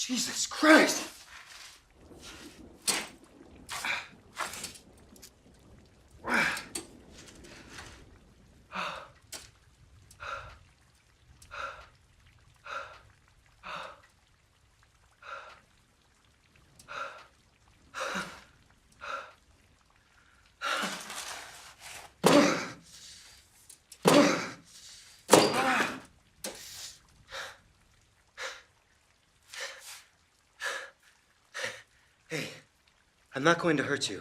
Jesus Christ! Hey, I'm not going to hurt you.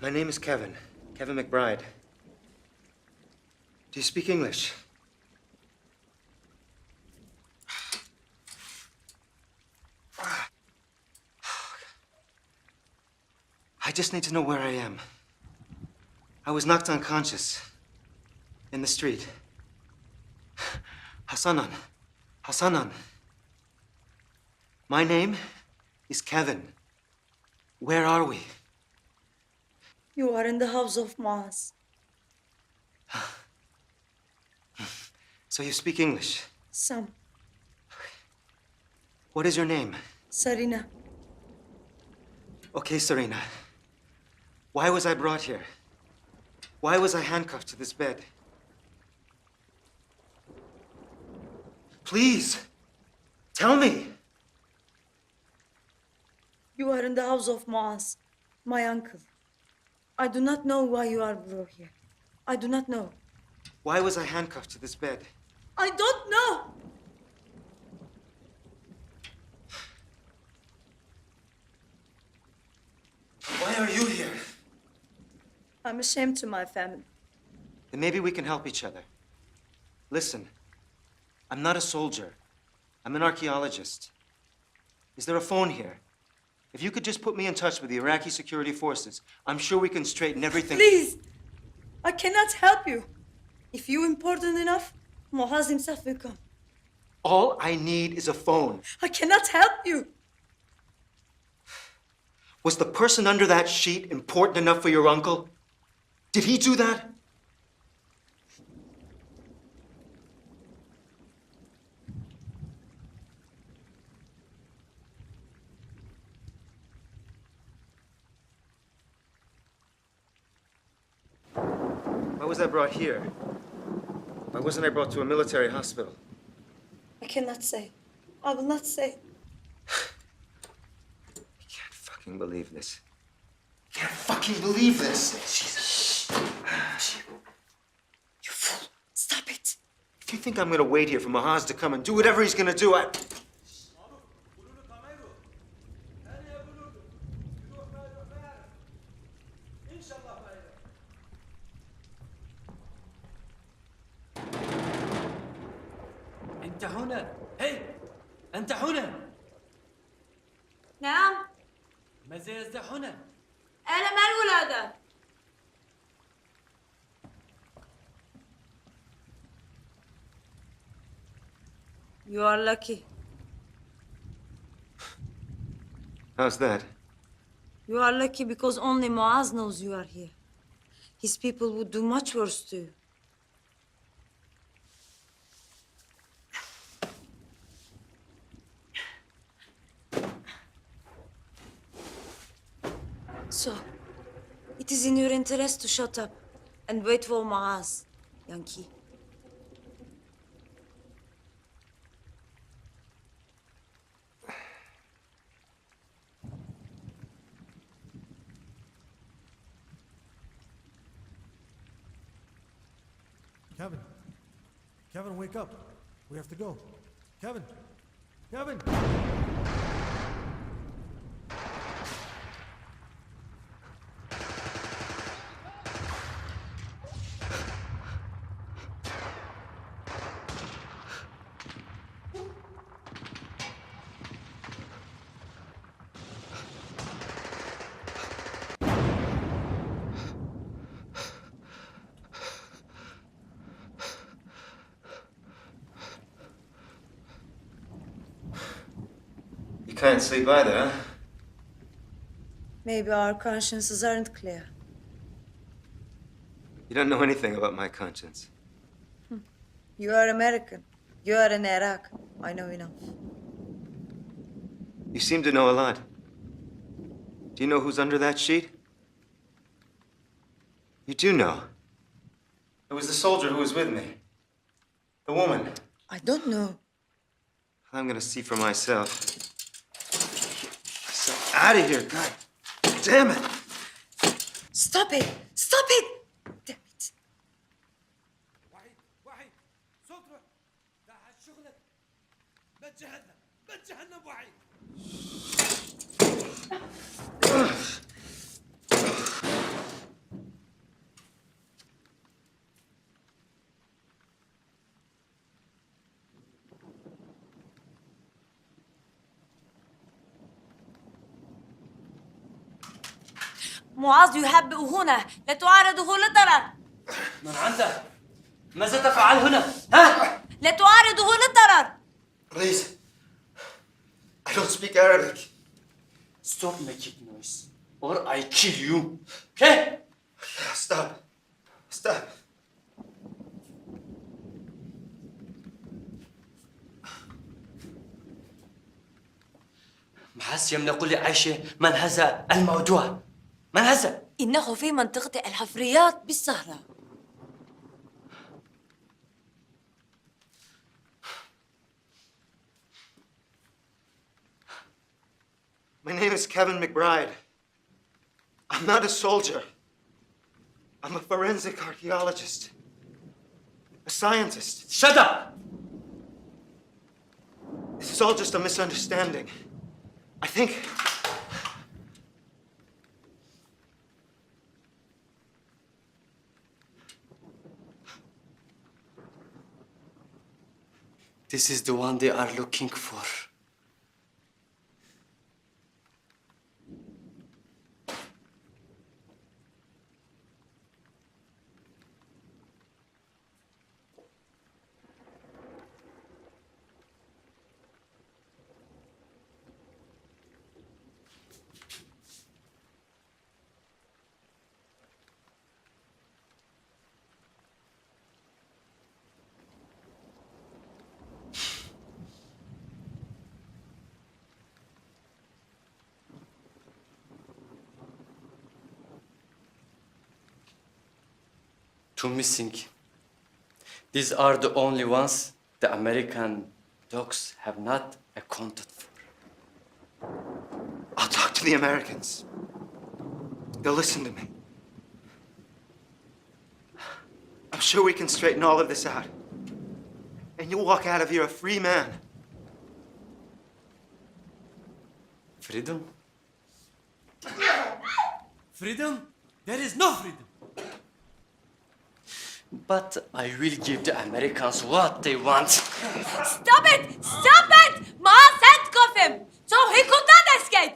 My name is Kevin McBride. Do you speak English? I just need to know where I am. I was knocked unconscious in the street. Hasanan. My name is Kevin. Where are we? You are in the house of Maaz. So you speak English? Some. What is your name? Sarina. Okay, Serena. Why was I brought here? Why was I handcuffed to this bed? Please, tell me. You are in the house of Maaz, my uncle. I do not know why you are brought here. I do not know. Why was I handcuffed to this bed? I don't know! Why are you here? I'm ashamed to my family. Then maybe we can help each other. Listen, I'm not a soldier. I'm an archaeologist. Is there a phone here? If you could just put me in touch with the Iraqi security forces, I'm sure we can straighten everything. Please! I cannot help you. If you're important enough, Maaz himself will come. All I need is a phone. I cannot help you. Was the person under that sheet important enough for your uncle? Did he do that? Why was I brought here? Why wasn't I brought to a military hospital? I cannot say. I will not say. I can't fucking believe this. I can't fucking believe this. Jesus. You fool. Stop it. If you think I'm gonna wait here for Maaz to come and do whatever he's gonna do, أنت هنا؟ هي! أنت هنا! نعم. ماذا يزداد هنا؟ أنا مال الولادة. You are lucky. how's that? You are lucky because only Maaz knows you are here. His people would do much worse to you. So, it is in your interest to shut up and wait for Maaz, Yankee. Kevin, wake up. We have to go. Kevin! Can't sleep either, huh? Maybe our consciences aren't clear. You don't know anything about my conscience. You are American. You are in Iraq. I know enough. You seem to know a lot. Do you know who's under that sheet? You do know. It was the soldier who was with me. The woman. I don't know. I'm gonna see for myself. Myself out of here, God damn it! Stop it! Stop it! Damn it. وحيد صوت تعال شغلك ما تجهنم وحيد. معاذ يهبئ هنا، لا تعارضه للضرر. من عندك؟ ماذا تفعل هنا؟ ها؟ لا تعارضه للضرر. Please. I don't speak Arabic. Stop making noise or I kill you. Okay? Stop. Stop. معاذ يملك لعيشه من هذا الموضوع. من هذا؟ إنه في منطقة الحفريات بالصحراء. My name is Kevin McBride. I'm not a soldier. I'm a forensic archaeologist. A scientist. Shut up! This is all just a misunderstanding. I think... This is the one they are looking for. Two missing. These are the only ones the American dogs have not accounted for. I'll talk to the Americans. They'll listen to me. I'm sure we can straighten all of this out. And you'll walk out of here a free man. Freedom? Freedom? There is no freedom. But I will give the Americans what they want. Stop it! Stop it! Maaz handcuff him so he could not escape.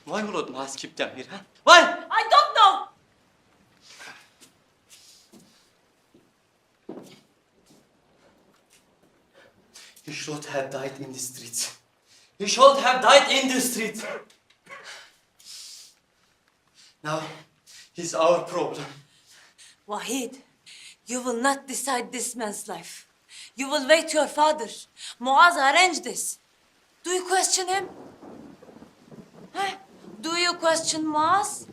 Why would Maaz keep them here, huh? Why? I don't know. He should have died in the streets. He should have died in the street. Now, he's our problem. Wahid, you will not decide this man's life. You will wait your father. Muaz arranged this. Do you question him? Huh? Do you question Muaz?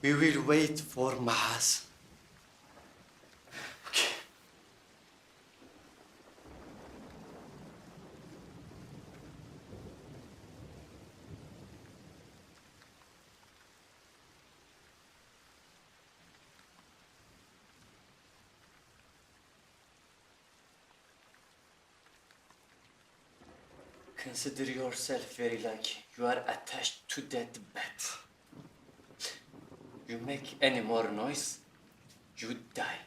We will wait for Maaz. Okay. Consider yourself very lucky. You are attached to that bed. You make any more noise, you die.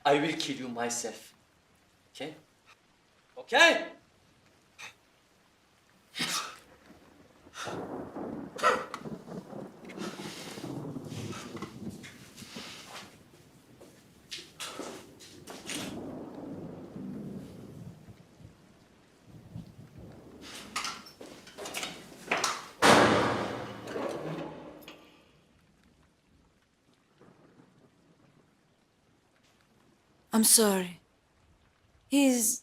I will kill you myself. Okay? Okay? I'm sorry. He's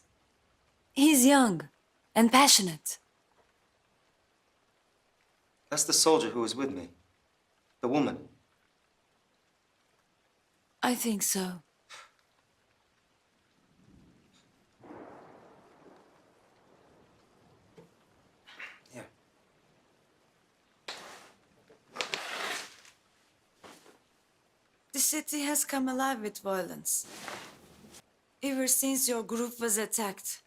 young and passionate. That's the soldier who was with me. The woman. I think so. Here. The city has come alive with violence ever since your group was attacked.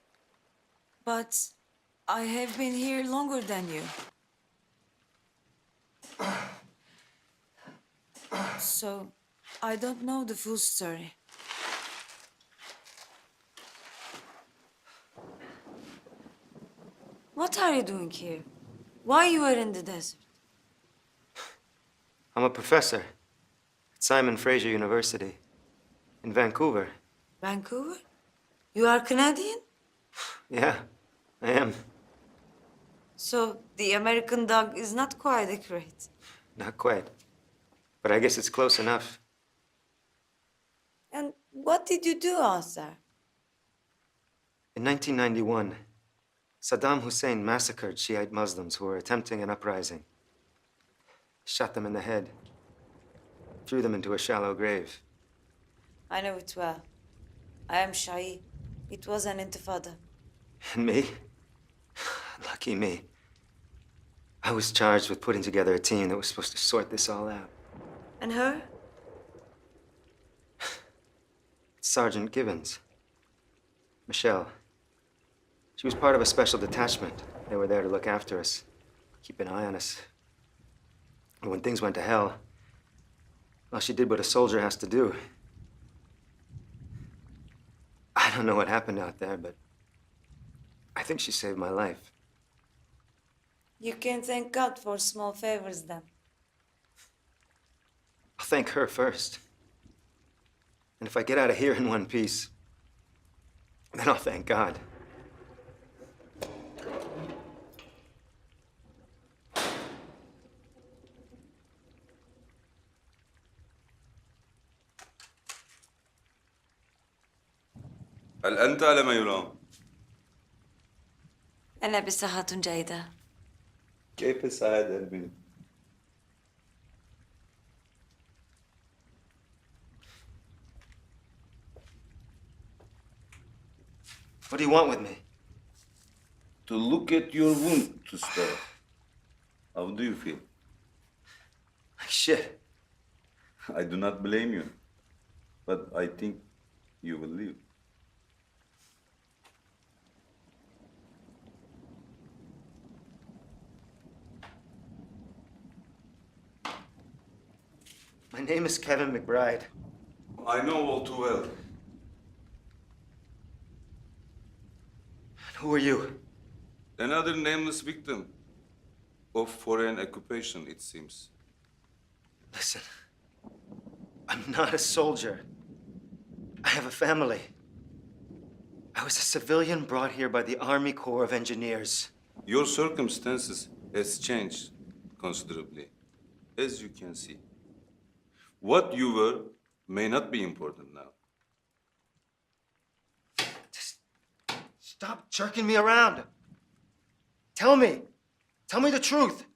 But I have been here longer than you. So, I don't know the full story. What are you doing here? Why you are in the desert? I'm a professor at Simon Fraser University in Vancouver. Vancouver? You are Canadian? Yeah, I am. So, the American dog is not quite accurate. Not quite. But I guess it's close enough. And what did you do out there? In 1991, Saddam Hussein massacred Shiite Muslims who were attempting an uprising. He shot them in the head, threw them into a shallow grave. I know it well. I am Shai. It was an intifada. And me? Lucky me. I was charged with putting together a team that was supposed to sort this all out. And her? Sergeant Gibbons. Michelle. She was part of a special detachment. They were there to look after us, keep an eye on us. And when things went to hell, well, she did what a soldier has to do. I don't know what happened out there, but I think she saved my life. You can thank God for small favors then. I'll thank her first. And if I get out of here in one piece, then I'll thank God. هل أنت على ما يرام؟ أنا بصحة جيدة. كيف السعادة قلبي؟ What do you want with me? To look at your wound to start. How do you feel? Like shit. I do not blame you, but I think you will leave. My name is Kevin McBride. I know all too well. And who are you? Another nameless victim of foreign occupation, it seems. Listen, I'm not a soldier. I have a family. I was a civilian brought here by the Army Corps of Engineers. Your circumstances has changed considerably, as you can see. What you were may not be important now. Just stop jerking me around. Tell me the truth.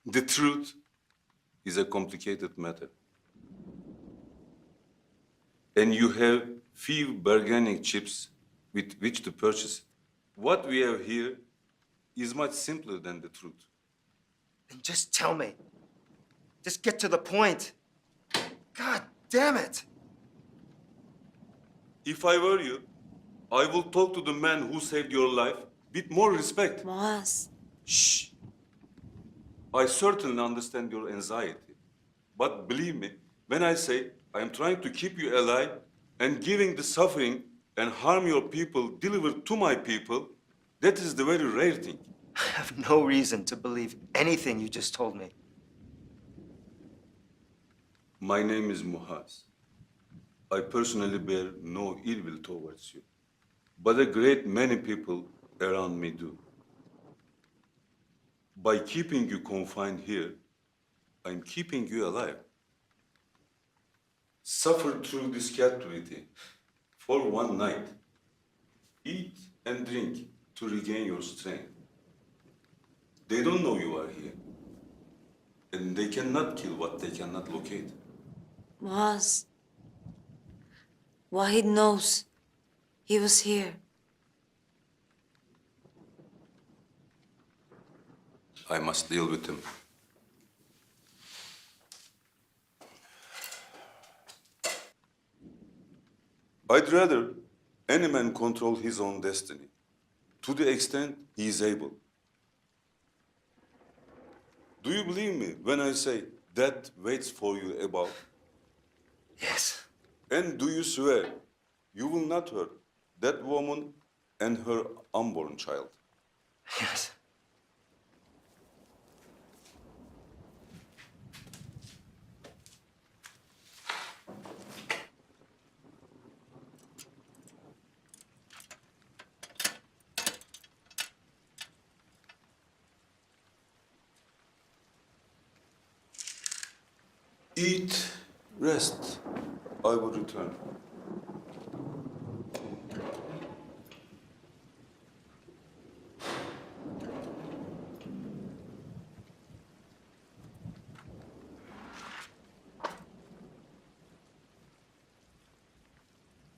The truth is a complicated matter. And you have few bargaining chips with which to purchase it. What we have here is much simpler than the truth. Then just tell me. Just get to the point. God damn it. If I were you, I will talk to the man who saved your life with more respect. Muaz, Shh. I certainly understand your anxiety. But believe me, when I say I am trying to keep you alive and giving the suffering and harm your people delivered to my people, that is the very rare thing. I have no reason to believe anything you just told me. My name is Muhaz. I personally bear no ill will towards you. But a great many people around me do. By keeping you confined here, I'm keeping you alive. suffer through this captivity for one night. Eat and drink to regain your strength. They don't know you are here. And they cannot kill what they cannot locate. Muaz, Wahid knows. He was here. I must deal with him. I'd rather any man control his own destiny, to the extent he is able. Do you believe me when I say death waits for you above? Yes. And do you swear you will not hurt that woman and her unborn child? Yes. Eat, rest. I will return.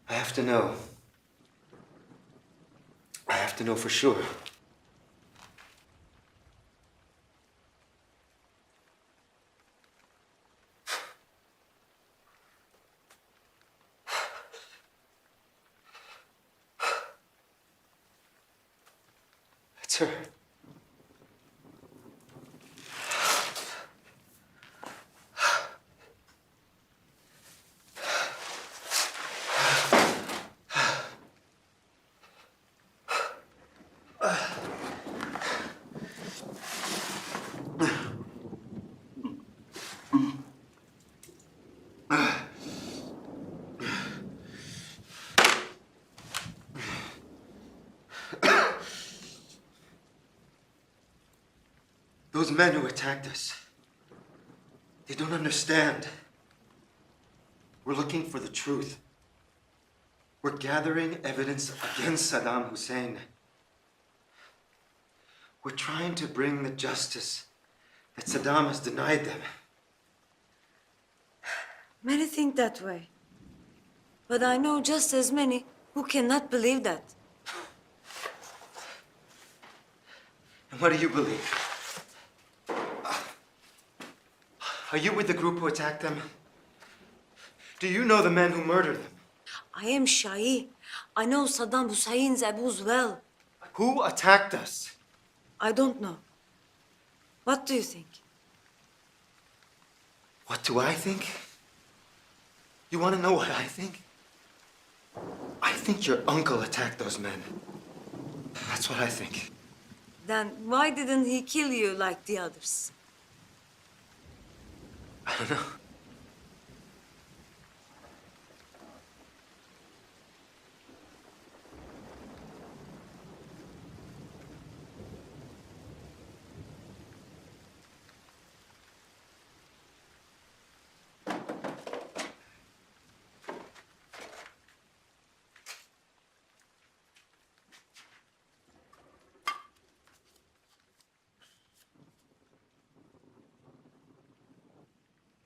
I have to know. I have to know for sure. It's her. Those men who attacked us, they don't understand. We're looking for the truth. We're gathering evidence against Saddam Hussein. We're trying to bring the justice that Saddam has denied them. Many think that way. But I know just as many who cannot believe that. And what do you believe? Are you with the group who attacked them? Do you know the men who murdered them? I am Shai. I know Saddam Hussein's Abus well. Who attacked us? I don't know. What do you think? What do I think? You want to know what I think? I think your uncle attacked those men. That's what I think. Then why didn't he kill you like the others? I don't know.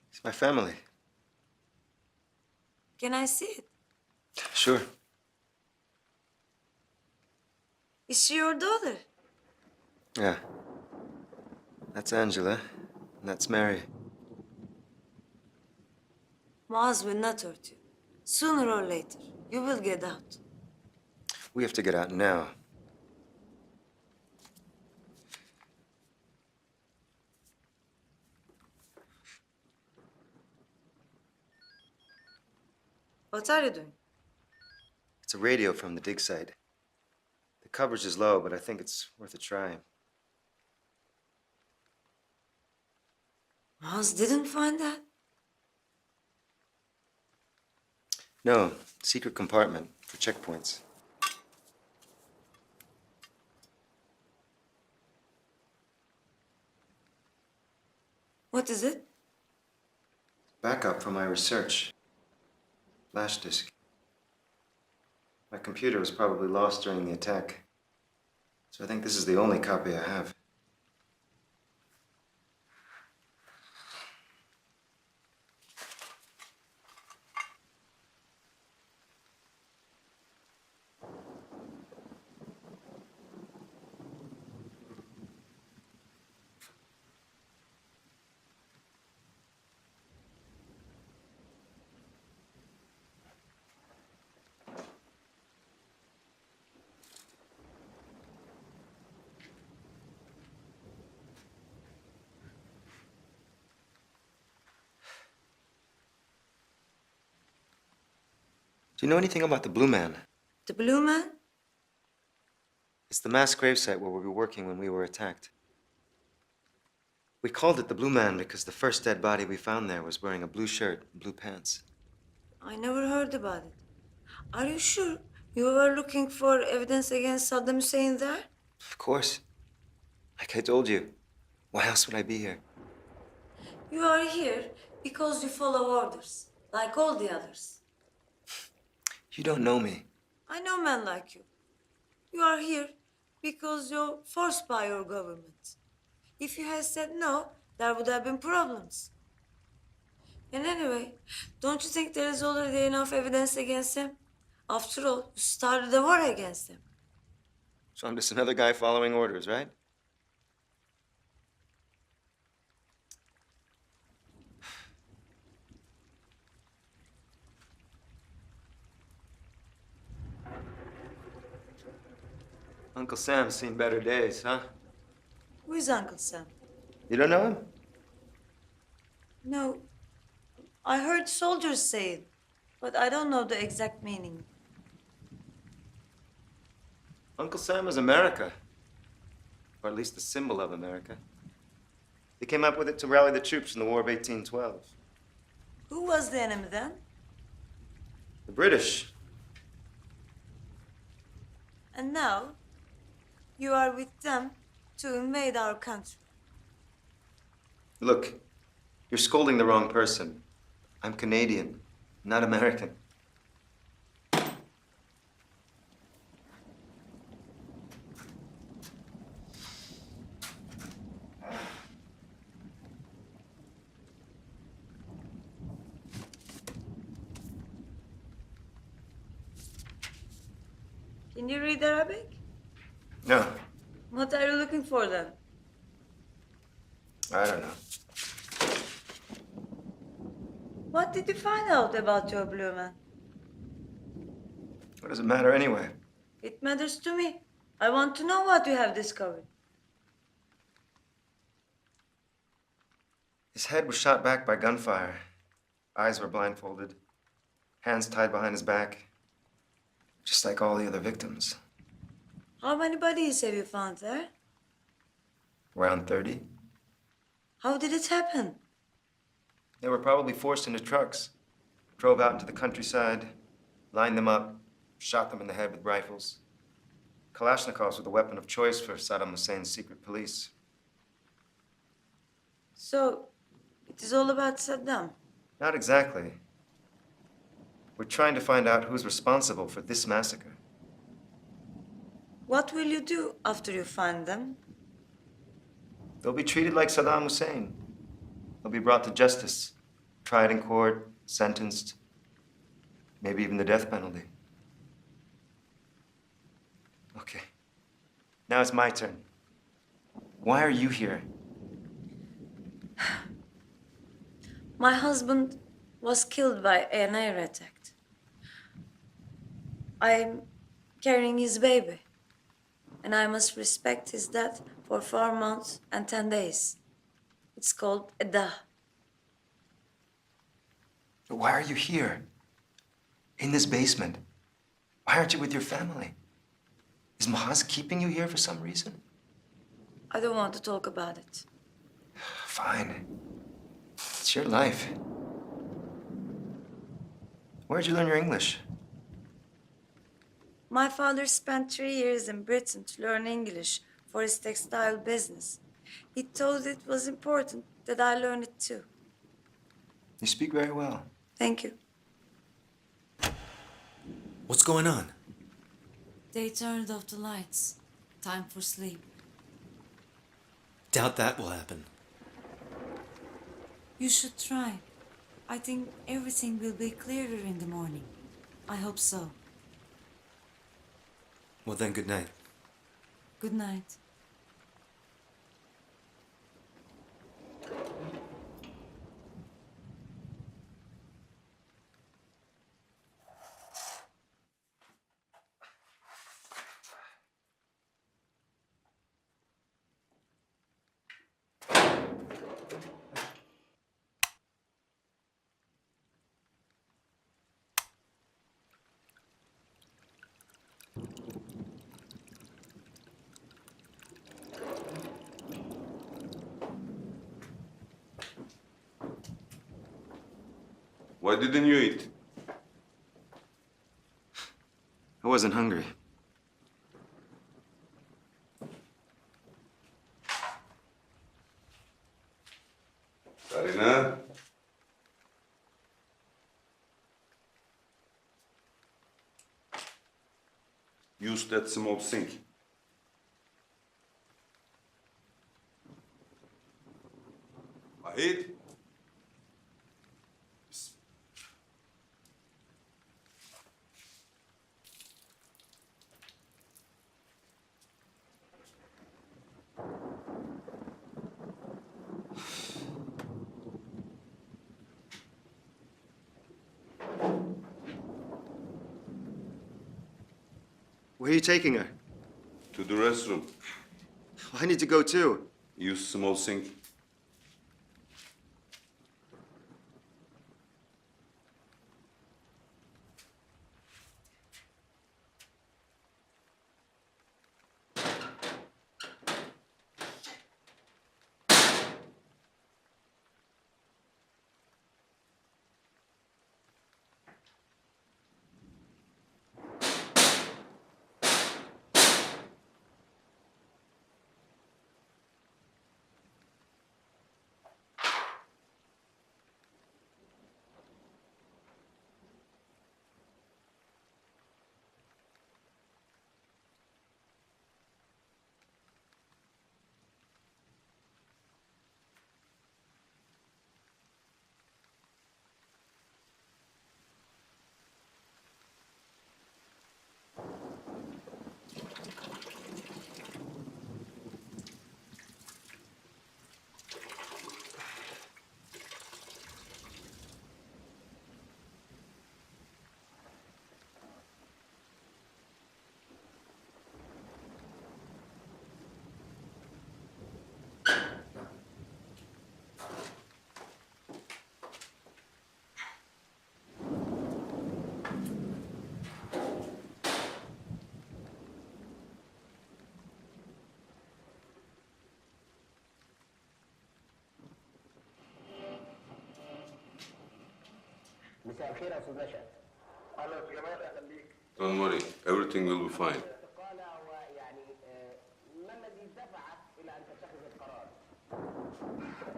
It's my family. Can I see it? Sure. Is she your daughter? Yeah. That's Angela, and that's Mary. Muaz will not hurt you. Sooner or later, you will get out. We have to get out now. What are you doing? It's a radio from the dig site. The coverage is low, but I think it's worth a try. Muaz didn't find that? No, secret compartment for checkpoints. What is it? Backup for my research. Flash disk. My computer was probably lost during the attack, so I think this is the only copy I have. Do you know anything about the Blue Man? The Blue Man? It's the mass gravesite where we were working when we were attacked. We called it the Blue Man because the first dead body we found there was wearing a blue shirt and blue pants. I never heard about it. Are you sure you were looking for evidence against Saddam Hussein there? Of course. Like I told you. Why else would I be here? You are here because you follow orders, like all the others. You don't know me. I know men like you. You are here because you're forced by your government. If you had said no, there would have been problems. And anyway, don't you think there is already enough evidence against him? After all, you started a war against him. So I'm just another guy following orders, right? Uncle Sam's seen better days, huh? Who is Uncle Sam? You don't know him? No, I heard soldiers say it, but I don't know the exact meaning. Uncle Sam is America. Or at least the symbol of America. They came up with it to rally the troops in the War of 1812. Who was the enemy then? The British. And now, you are with them to invade our country. Look, you're scolding the wrong person. I'm Canadian, not American. Can you read Arabic? No, What are you looking for then? I don't know. What did you find out about your Blue Man? What does it matter anyway? It matters to me. I want to know what you have discovered. His head was shot back by gunfire. Eyes were blindfolded. Hands tied behind his back. Just like all the other victims. How many bodies have you found there? Around 30. How did it happen? They were probably forced into trucks. Drove out into the countryside, lined them up, shot them in the head with rifles. Kalashnikovs were the weapon of choice for Saddam Hussein's secret police. So, it is all about Saddam. Not exactly. We're trying to find out who's responsible for this massacre. What will you do after you find them? They'll be treated like Saddam Hussein. They'll be brought to justice, tried in court, sentenced, maybe even the death penalty. Okay. Now it's my turn. Why are you here? My husband was killed by an air attack. I'm carrying his baby, and I must respect his death for 4 months and 10 days. It's called a dah. But why are you here? In this basement? Why aren't you with your family? Is Mahaz keeping you here for some reason? I don't want to talk about it. Fine. It's your life. Where'd you learn your English? My father spent 3 years in Britain to learn English for his textile business. He thought it was important that I learn it too. You speak very well. Thank you. What's going on? They turned off the lights. Time for sleep. Doubt that will happen. You should try. I think everything will be clearer in the morning. I hope so. Well then, good night. Good night. Why didn't you eat? I wasn't hungry. Karina? Use that small sink. Vahid? Where are you taking her? To the restroom. I need to go too. Use small sink. مساء الخير يا استاذ نشأت. اهلا يا جمال، اهلا بيك. Don't worry, everything will be fine. قال هو يعني ما الذي دفعك الى ان تتخذ القرار؟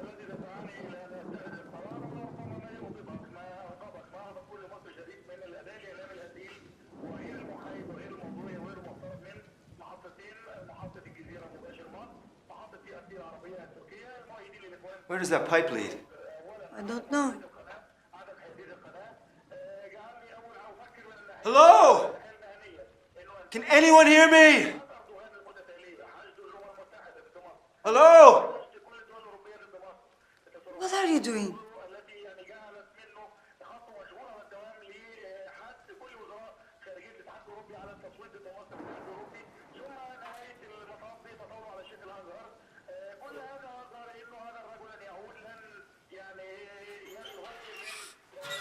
الذي دفعني الى ان اتخذ القرار هو ربما ما يغضبك، ما يغضبك، ما هذا كل مصر شديد من الاداء الاعلامي الهزيل وغير المحايد وغير الموضوعي وغير المحترم من محطتين، محطه الجزيره مباشر مصر، محطه تي ار تي العربيه التركيه، المؤيدين للاخوان. Where does that pipe lead? I don't know. Hello? Can anyone hear me? Hello? What are you doing?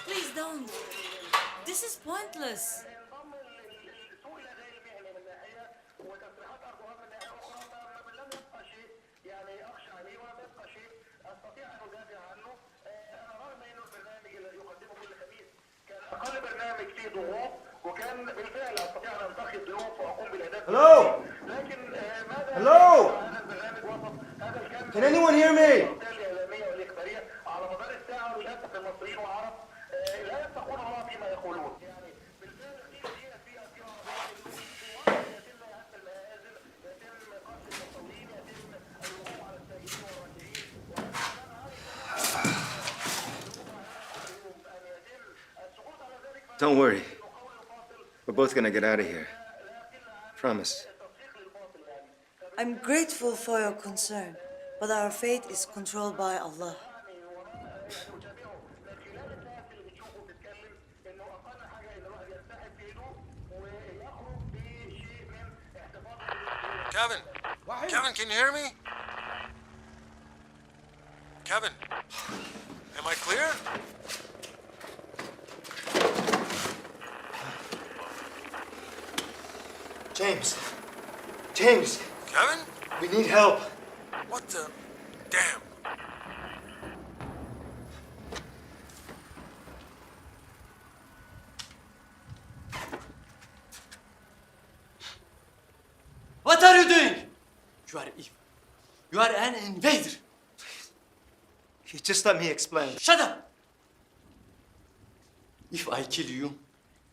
Please don't. This is pointless. أقل برنامج فيه ضغوط وكان بالفعل أستطيع أن أنتخب ضيوف وأقوم بالأداء. Hello? لكن ماذا Hello? هذا البرنامج وصف هذا الكم Can anyone hear me? الإعلامية والإخبارية على مدار الساعة وللأسف المصريين والعرب لا يتقون الله فيما يقولون. يعني بالفعل في Don't worry. We're both gonna get out of here. Promise. I'm grateful for your concern, but our fate is controlled by Allah. Kevin! Kevin, can you hear me? Kevin, am I clear? James! James! Kevin? We need help! What the damn? What are you doing? You are evil. You are an invader. You just let me explain. Shut up! If I kill you,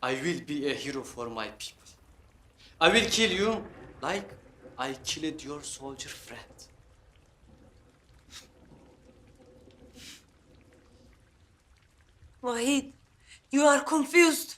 I will be a hero for my people. I will kill you like I killed your soldier friend. Wahid, you are confused.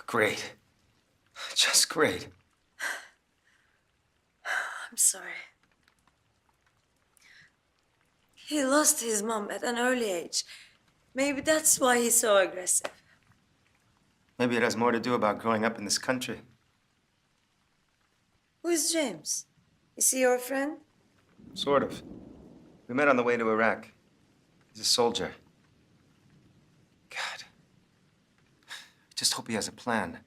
Great. Just great. I'm sorry. He lost his mom at an early age. Maybe that's why he's so aggressive. Maybe it has more to do about growing up in this country. Who is James? Is he your friend? Sort of. We met on the way to Iraq. He's a soldier. God. I just hope he has a plan.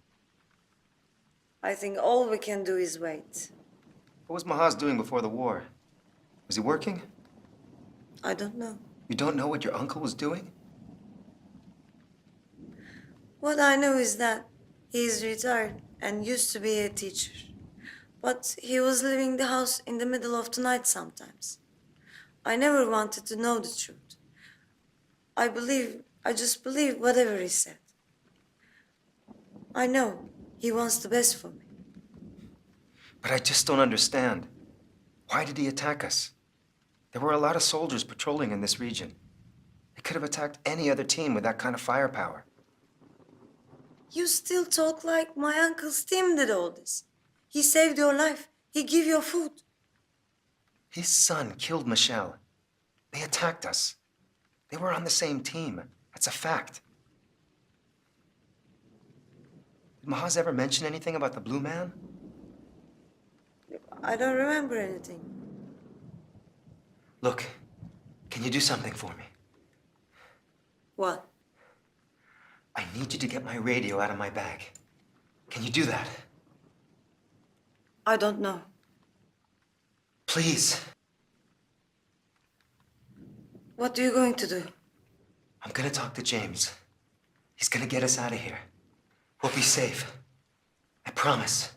I think all we can do is wait. What was Mahaz doing before the war? Was he working? I don't know. You don't know what your uncle was doing? What I know is that he is retired and used to be a teacher. But he was leaving the house in the middle of the night sometimes. I never wanted to know the truth. I just believe whatever he said. I know he wants the best for me. But I just don't understand. Why did he attack us? There were a lot of soldiers patrolling in this region. They could have attacked any other team with that kind of firepower. You still talk like my uncle's team did all this. He saved your life. He gave you food. His son killed Michelle. They attacked us. They were on the same team. That's a fact. Did Mahaz ever mention anything about the Blue Man? I don't remember anything. Look, can you do something for me? What? I need you to get my radio out of my bag. Can you do that? I don't know. Please. What are you going to do? I'm gonna talk to James. He's gonna get us out of here. We'll be safe. I promise.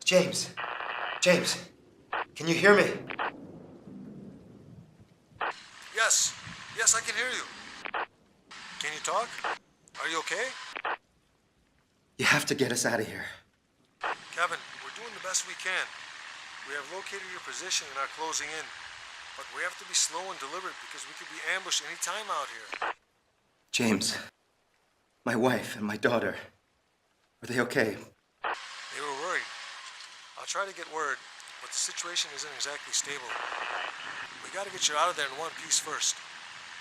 James. James. Can you hear me? Yes. Yes, I can hear you. Can you talk? Are you okay? You have to get us out of here. Kevin, we're doing the best we can. We have located your position and are closing in. But we have to be slow and deliberate because we could be ambushed any time out here. James. My wife and my daughter. Are they okay? They were worried. I'll try to get word, but the situation isn't exactly stable. We gotta get you out of there in one piece first.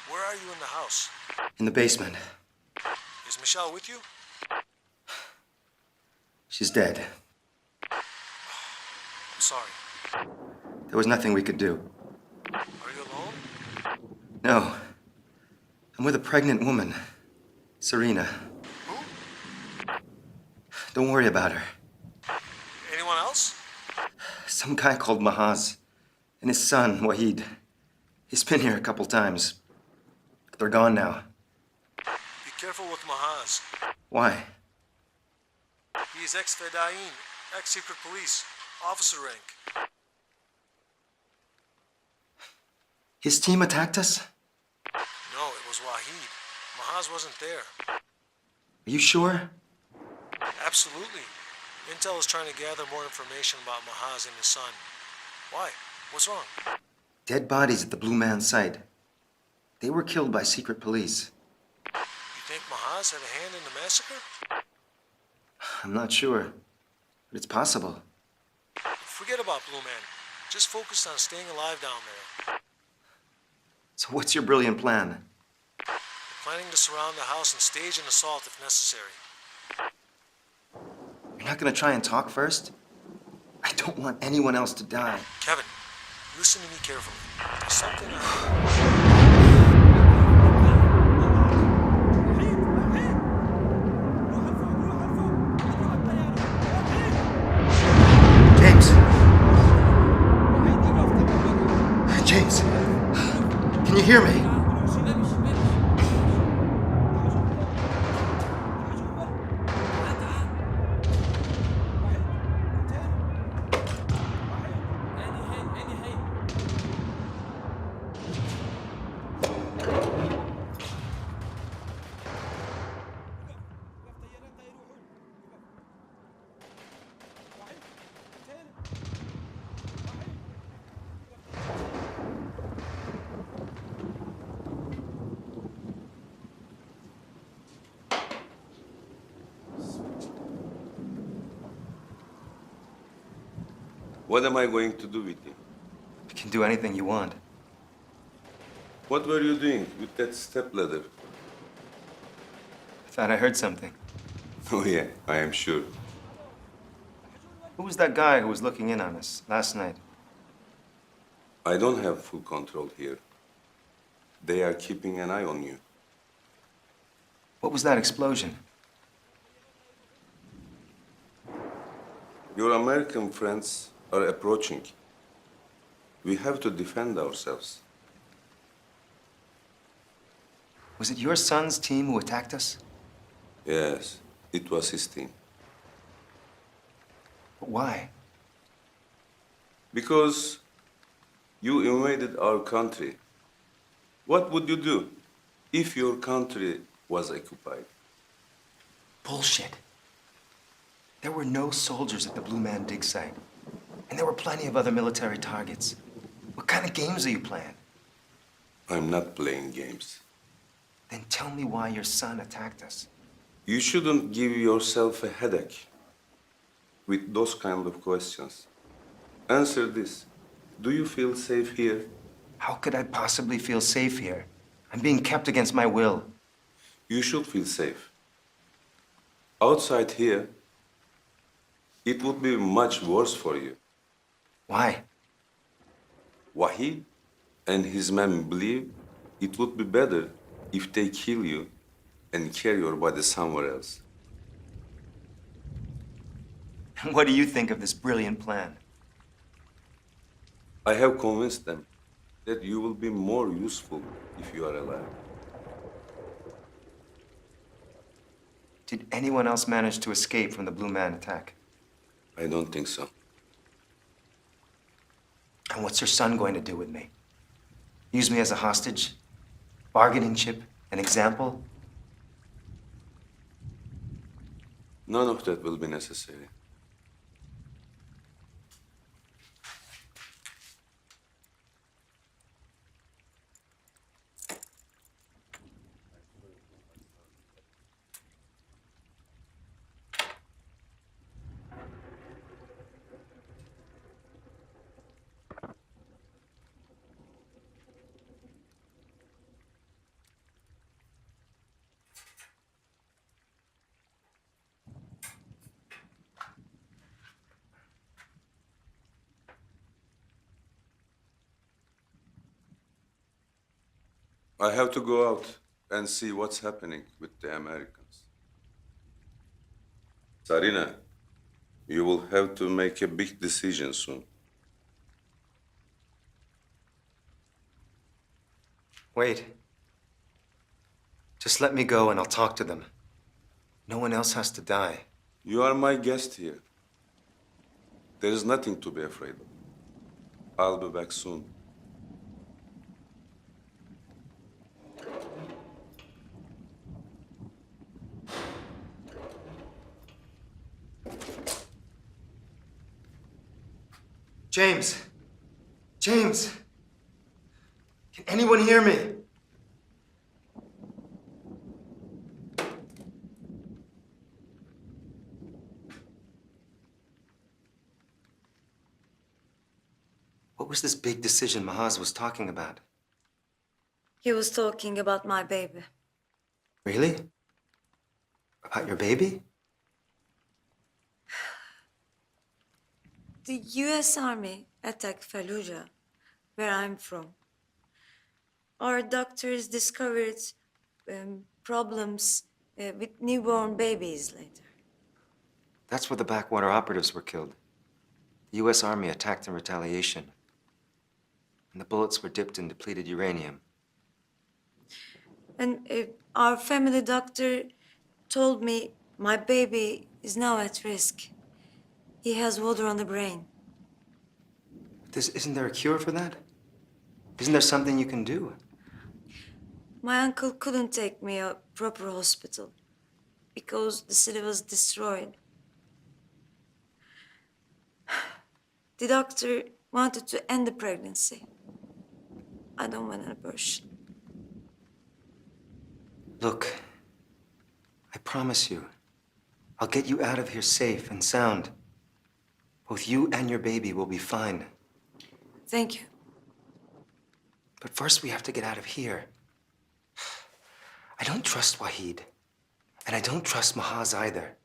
Where are you in the house? In the basement. Is Michelle with you? She's dead. I'm sorry. There was nothing we could do. Are you alone? No. I'm with a pregnant woman. Serena. Who? Don't worry about her. Anyone else? Some guy called Mahaz. And his son, Wahid. He's been here a couple times. But they're gone now. Be careful with Mahaz. Why? He is ex-Fedayeen, ex-secret police, officer rank. His team attacked us? No, it was Wahid. Mahaz wasn't there. Are you sure? Absolutely. Intel is trying to gather more information about Mahaz and his son. Why? What's wrong? Dead bodies at the Blue Man site. They were killed by secret police. You think Mahaz had a hand in the massacre? I'm not sure, but it's possible. Forget about Blue Man. Just focus on staying alive down there. So what's your brilliant plan? We're planning to surround the house and stage an assault if necessary. You're not gonna try and talk first? I don't want anyone else to die. Kevin, listen to me carefully. There's something I... James! James! Can you hear me? What am I going to do with you? You can do anything you want. What were you doing with that stepladder? I thought I heard something. Oh yeah, I am sure. Who was that guy who was looking in on us last night? I don't have full control here. They are keeping an eye on you. What was that explosion? Your American friends are approaching. We have to defend ourselves. Was it your son's team who attacked us? Yes, it was his team. But why? Because you invaded our country. What would you do if your country was occupied? Bullshit. There were no soldiers at the Blue Man dig site. And there were plenty of other military targets. What kind of games are you playing? I'm not playing games. Then tell me why your son attacked us. You shouldn't give yourself a headache with those kind of questions. Answer this. Do you feel safe here? How could I possibly feel safe here? I'm being kept against my will. You should feel safe. Outside here, it would be much worse for you. Why? Wahid and his men believe it would be better if they kill you and carry your body somewhere else. And what do you think of this brilliant plan? I have convinced them that you will be more useful if you are alive. Did anyone else manage to escape from the Blue Man attack? I don't think so. And what's her son going to do with me? Use me as a hostage? Bargaining chip? An example? None of that will be necessary. I have to go out and see what's happening with the Americans. Sarina, you will have to make a big decision soon. Wait. Just let me go and I'll talk to them. No one else has to die. You are my guest here. There is nothing to be afraid of. I'll be back soon. James! James! Can anyone hear me? What was this big decision Mahaz was talking about? He was talking about my baby. Really? About your baby? The U.S. Army attacked Fallujah, where I'm from. Our doctors discovered problems with newborn babies later. That's where the backwater operatives were killed. The U.S. Army attacked in retaliation. And the bullets were dipped in depleted uranium. And our family doctor told me my baby is now at risk. He has water on the brain. Isn't there a cure for that? Isn't there something you can do? My uncle couldn't take me a proper hospital because the city was destroyed. The doctor wanted to end the pregnancy. I don't want an abortion. Look, I promise you, I'll get you out of here safe and sound. Both you and your baby will be fine. Thank you. But first we have to get out of here. I don't trust Wahid. And I don't trust Mahaz either.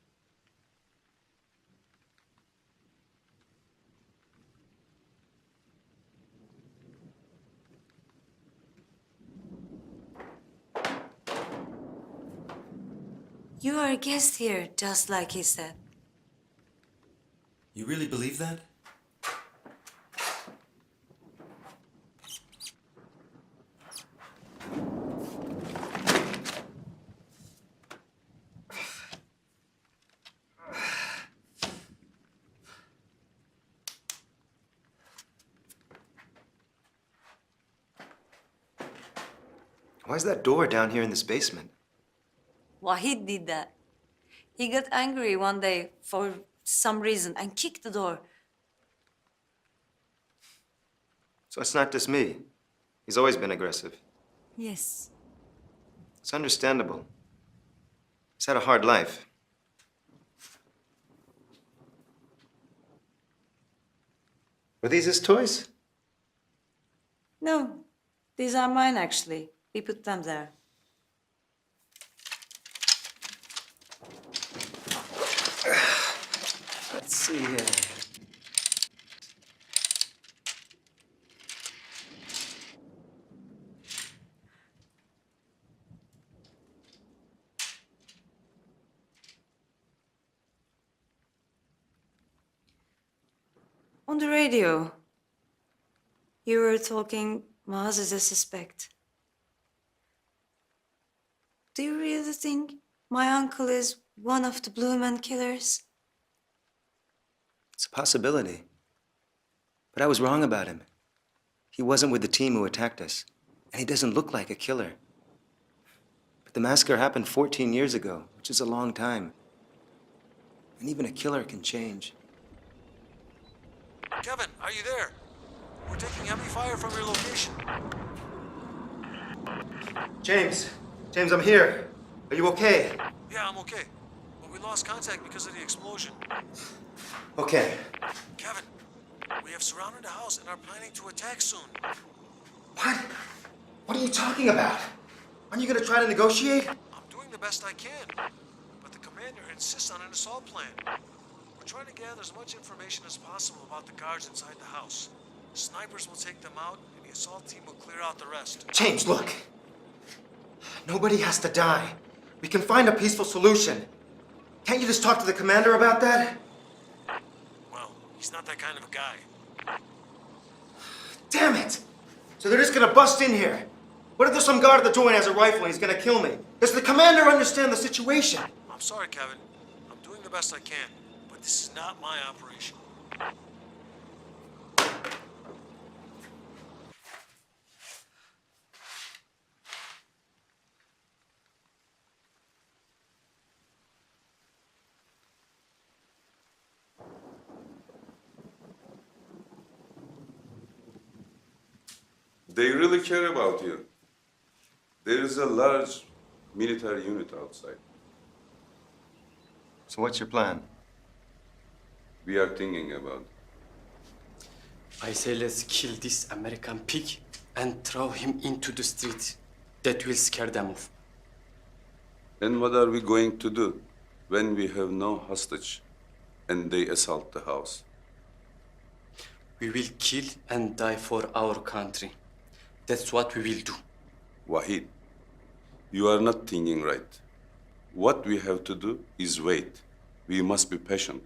You are a guest here, just like he said. You really believe that? Why is that door down here in this basement? Wahid did that. He got angry one day for some reason and kicked the door. So it's not just me. He's always been aggressive. Yes. It's understandable. He's had a hard life. Were these his toys? No, these are mine actually. We put them there. Let's see here. On the radio, you were talking Maz is a suspect. Do you really think my uncle is one of the Blue Man killers? It's a possibility. But I was wrong about him. He wasn't with the team who attacked us, and he doesn't look like a killer. But the massacre happened 14 years ago, which is a long time. And even a killer can change. Kevin, are you there? We're taking heavy fire from your location. James, I'm here. Are you okay? Yeah, I'm okay. But we lost contact because of the explosion. Okay. Kevin, we have surrounded the house and are planning to attack soon. What? What are you talking about? Aren't you gonna try to negotiate? I'm doing the best I can, but the commander insists on an assault plan. We're trying to gather as much information as possible about the guards inside the house. Snipers will take them out, and the assault team will clear out the rest. James, look. Nobody has to die. We can find a peaceful solution. Can't you just talk to the commander about that? Well, he's not that kind of a guy. Damn it! So they're just gonna bust in here. What if there's some guard at the door and has a rifle and he's gonna kill me? Does the commander understand the situation? I'm sorry, Kevin. I'm doing the best I can, but this is not my operation. They really care about you. There is a large military unit outside. So what's your plan? We are thinking about. I say let's kill this American pig and throw him into the street. That will scare them off. And what are we going to do when we have no hostage and they assault the house? We will kill and die for our country. That's what we will do. Wahid, you are not thinking right. What we have to do is wait. We must be patient.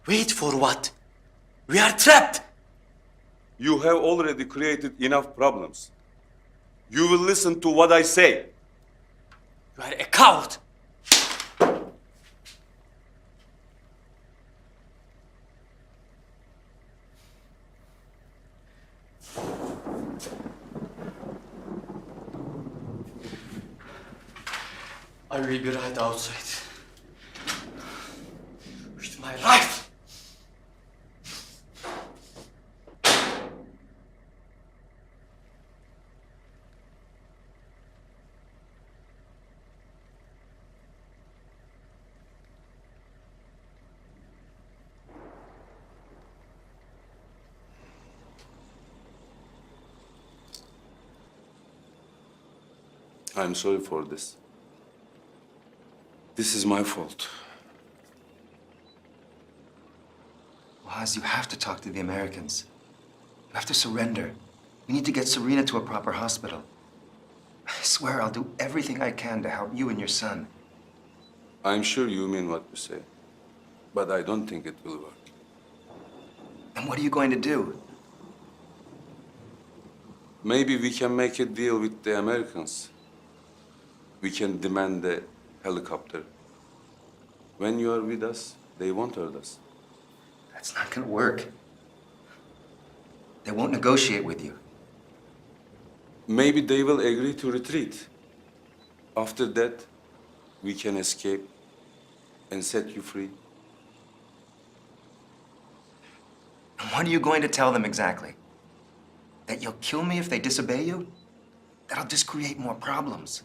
Wait for what? We are trapped. You have already created enough problems. You will listen to what I say. You are a coward. I will be right outside. With my rifle. I'm sorry for this. This is my fault. Waz, you have to talk to the Americans. You have to surrender. We need to get Serena to a proper hospital. I swear I'll do everything I can to help you and your son. I'm sure you mean what you say, but I don't think it will work. And what are you going to do? Maybe we can make a deal with the Americans. We can demand a helicopter. When you are with us, they won't hurt us. That's not gonna work. They won't negotiate with you. Maybe they will agree to retreat. After that, we can escape and set you free. And what are you going to tell them exactly? That you'll kill me if they disobey you? That'll just create more problems.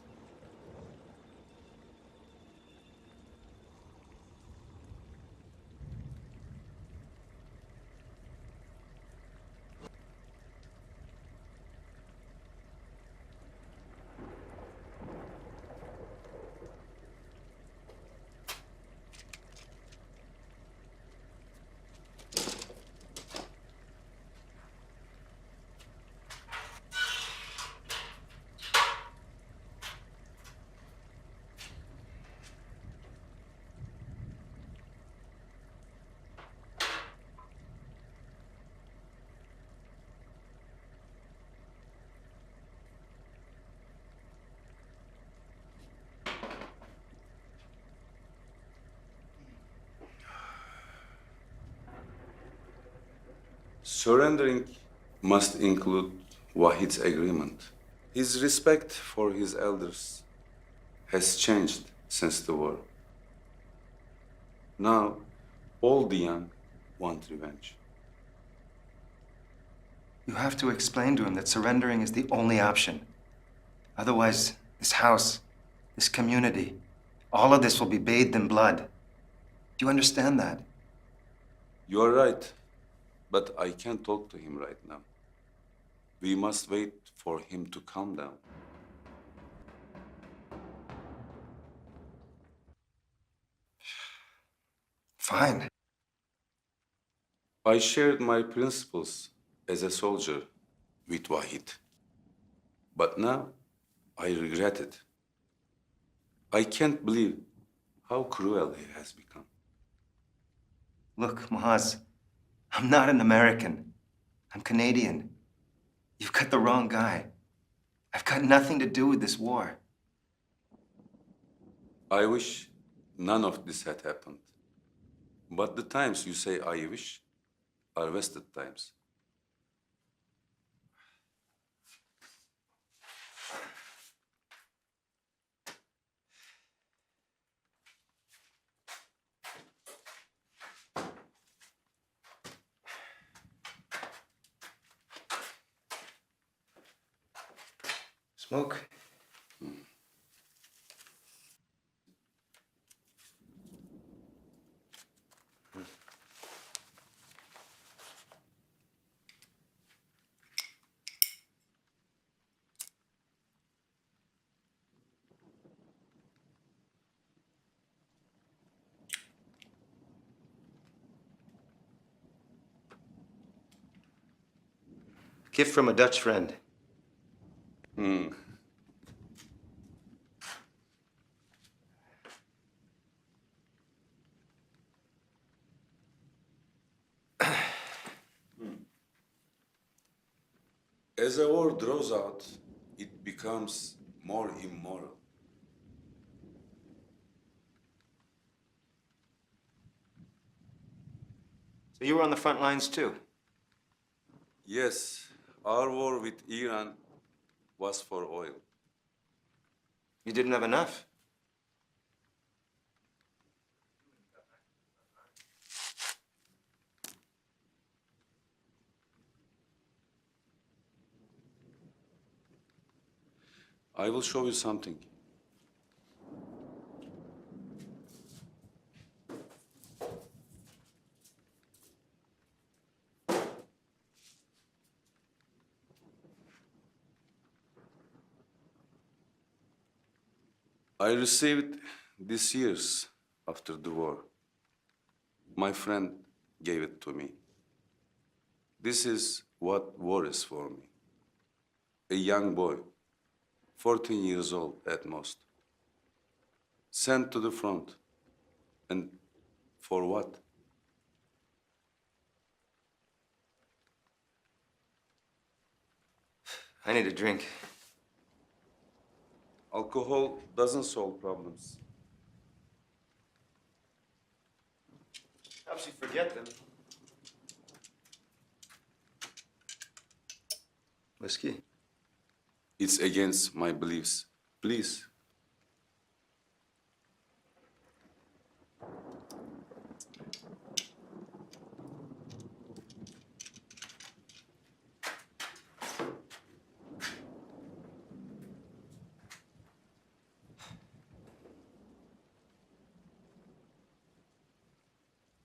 Surrendering must include Wahid's agreement. His respect for his elders has changed since the war. Now, all the young want revenge. You have to explain to him that surrendering is the only option. Otherwise, this house, this community, all of this will be bathed in blood. Do you understand that? You are right, but I can't talk to him right now. We must wait for him to calm down. Fine. I shared my principles as a soldier with Wahid. But now, I regret it. I can't believe how cruel he has become. Look, Mahaz, I'm not an American. I'm Canadian. You've got the wrong guy. I've got nothing to do with this war. I wish none of this had happened. But the times you say I wish are wasted times. Smoke? Gift from a Dutch friend. As a war draws out, it becomes more immoral. So you were on the front lines too? Yes, our war with Iran was for oil. You didn't have enough? I will show you something. I received this years after the war. My friend gave it to me. This is what war is for me. A young boy, 14 years old at most, sent to the front. And for what? I need a drink. Alcohol doesn't solve problems. Helps you forget them. Whiskey? It's against my beliefs. Please.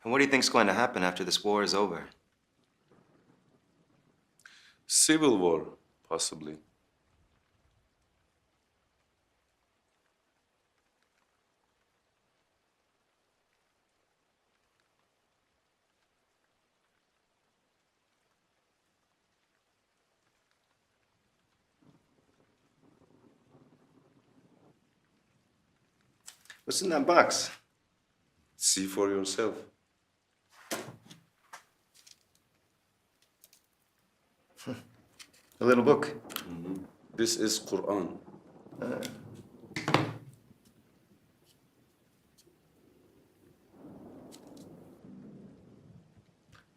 And what do you think's going to happen after this war is over? Civil war, possibly. What's in that box? See for yourself. A little book. This is Quran.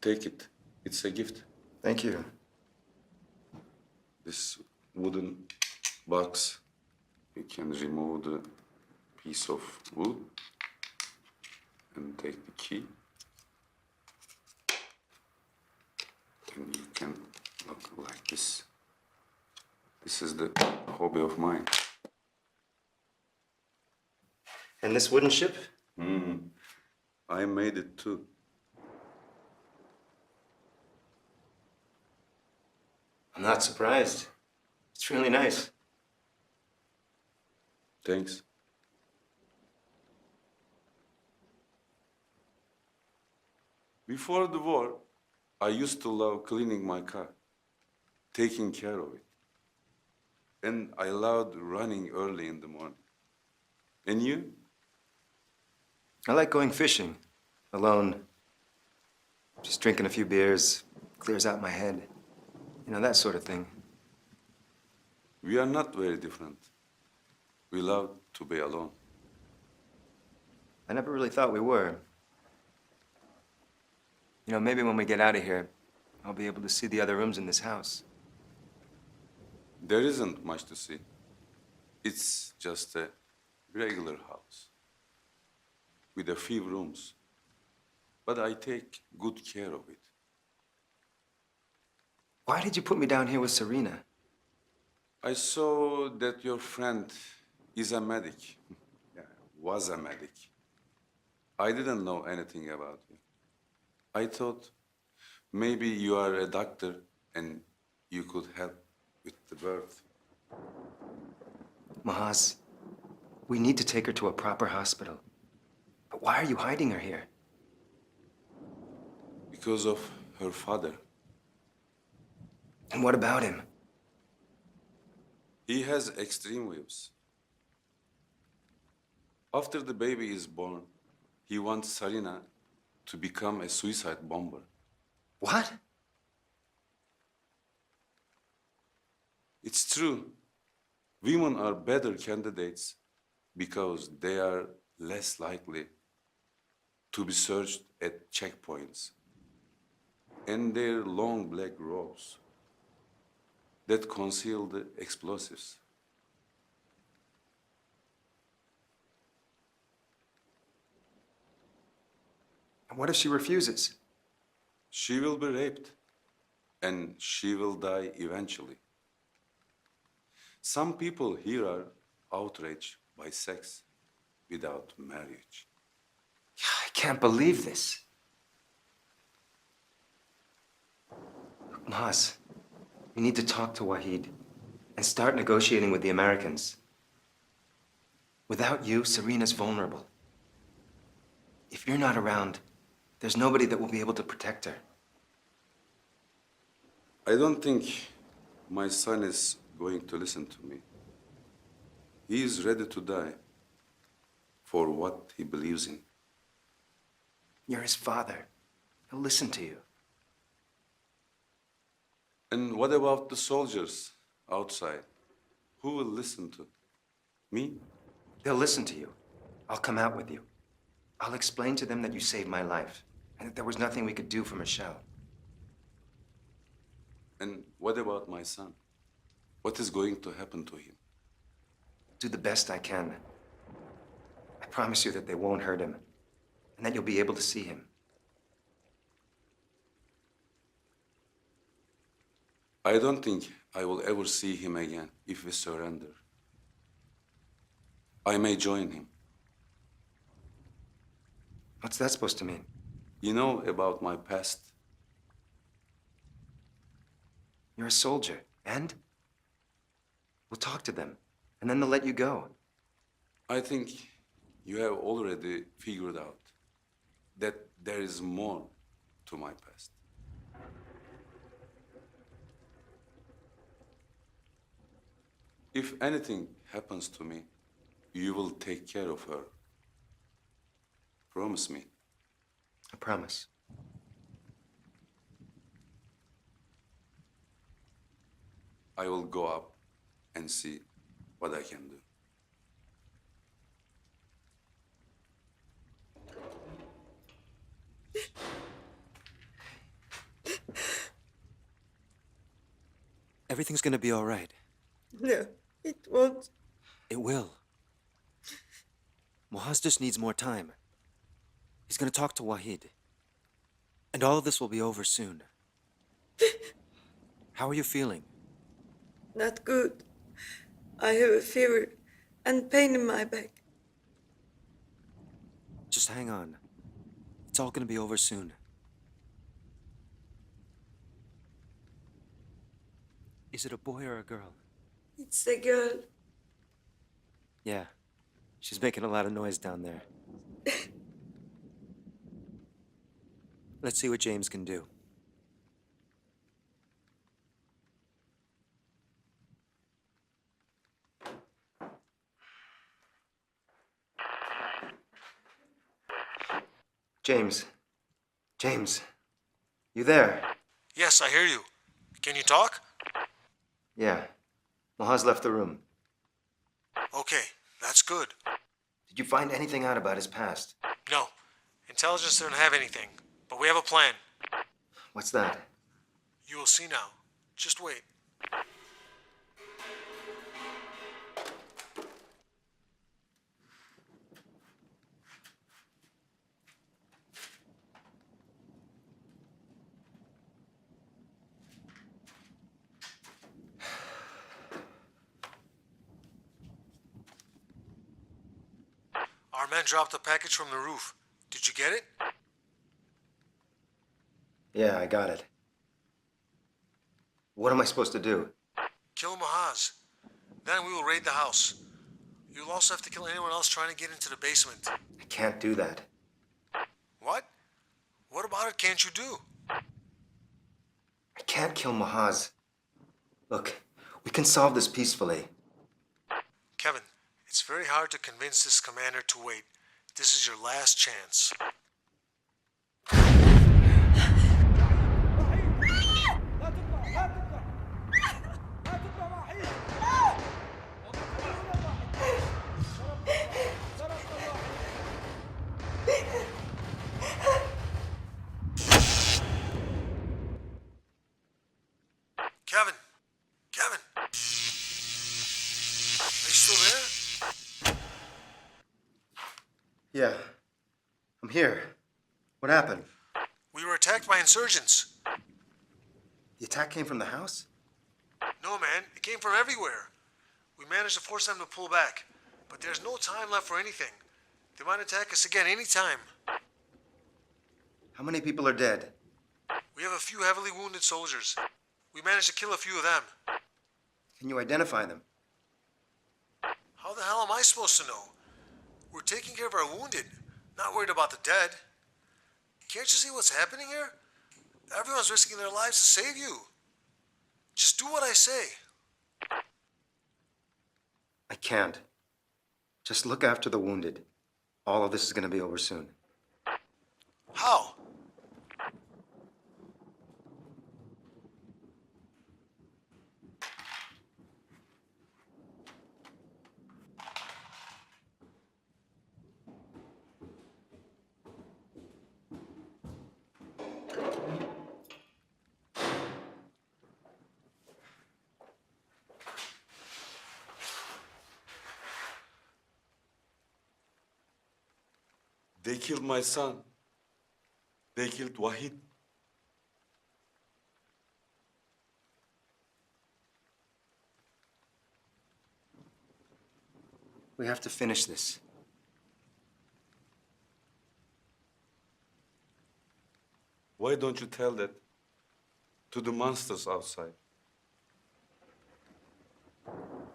Take it. It's a gift. Thank you. this wooden box. You can remove the piece of wood and take the key. And you can look like this. This is the hobby of mine. And this wooden ship? I made it too. I'm not surprised. It's really nice. Thanks. Before the war, I used to love cleaning my car, taking care of it. And I loved running early in the morning. And you? I like going fishing, alone. Just drinking a few beers, clears out my head. You know, that sort of thing. We are not very different. We love to be alone. I never really thought we were. You know, maybe when we get out of here, I'll be able to see the other rooms in this house. There isn't much to see. It's just a regular house with a few rooms. But I take good care of it. Why did you put me down here with Serena? I saw that your friend is a medic. Yeah, was a medic. I didn't know anything about you. I thought maybe you are a doctor and you could help with the birth. Mahaz, we need to take her to a proper hospital. But why are you hiding her here? Because of her father. And what about him? He has extreme views. After the baby is born, he wants Sarina to become a suicide bomber. What? It's true. Women are better candidates because they are less likely to be searched at checkpoints. And their long black robes that conceal the explosives. And what if she refuses? She will be raped, and she will die eventually. Some people here are outraged by sex without marriage. I can't believe this. Mahaz, we need to talk to Wahid and start negotiating with the Americans. Without you, Serena's vulnerable. If you're not around, there's nobody that will be able to protect her. I don't think my son is going to listen to me. He is ready to die for what he believes in. You're his father. He'll listen to you. And what about the soldiers outside? Who will listen to? Me? They'll listen to you. I'll come out with you. I'll explain to them that you saved my life and that there was nothing we could do for Michelle. And what about my son? What is going to happen to him? Do the best I can. I promise you that they won't hurt him and that you'll be able to see him. I don't think I will ever see him again if we surrender. I may join him. What's that supposed to mean? You know about my past. You're a soldier, and? We'll talk to them, and then they'll let you go. I think you have already figured out that there is more to my past. If anything happens to me, you will take care of her. Promise me. I promise. I will go up and see what I can do. Everything's gonna be all right. No, it won't. It will. Muaz just needs more time. He's gonna talk to Wahid. And all of this will be over soon. How are you feeling? Not good. I have a fever and pain in my back. Just hang on. It's all gonna be over soon. Is it a boy or a girl? It's a girl. Yeah. She's making a lot of noise down there. Let's see what James can do. James. James. You there? Yes, I hear you. Can you talk? Yeah. Muaz left the room. Okay, that's good. Did you find anything out about his past? No, intelligence didn't have anything, but we have a plan. What's that? You will see now. Just wait. Our men dropped a package from the roof. Did you get it? Yeah, I got it. What am I supposed to do? Kill Muaz. Then we will raid the house. You'll also have to kill anyone else trying to get into the basement. I can't do that. What? What about it can't you do? I can't kill Muaz. Look, we can solve this peacefully. Kevin, it's very hard to convince this commander to wait. This is your last chance. Kevin! Kevin! Are you still there? Yeah. I'm here. What happened? We were attacked by insurgents. The attack came from the house? No, man, it came from everywhere. We managed to force them to pull back, but there's no time left for anything. They might attack us again anytime. How many people are dead? We have a few heavily wounded soldiers. We managed to kill a few of them. Can you identify them? How the hell am I supposed to know? We're taking care of our wounded, not worried about the dead. Can't you see what's happening here? Everyone's risking their lives to save you. Just do what I say. I can't. Just look after the wounded. All of this is going to be over soon. How? They killed my son. They killed Wahid. We have to finish this. Why don't you tell that to the monsters outside?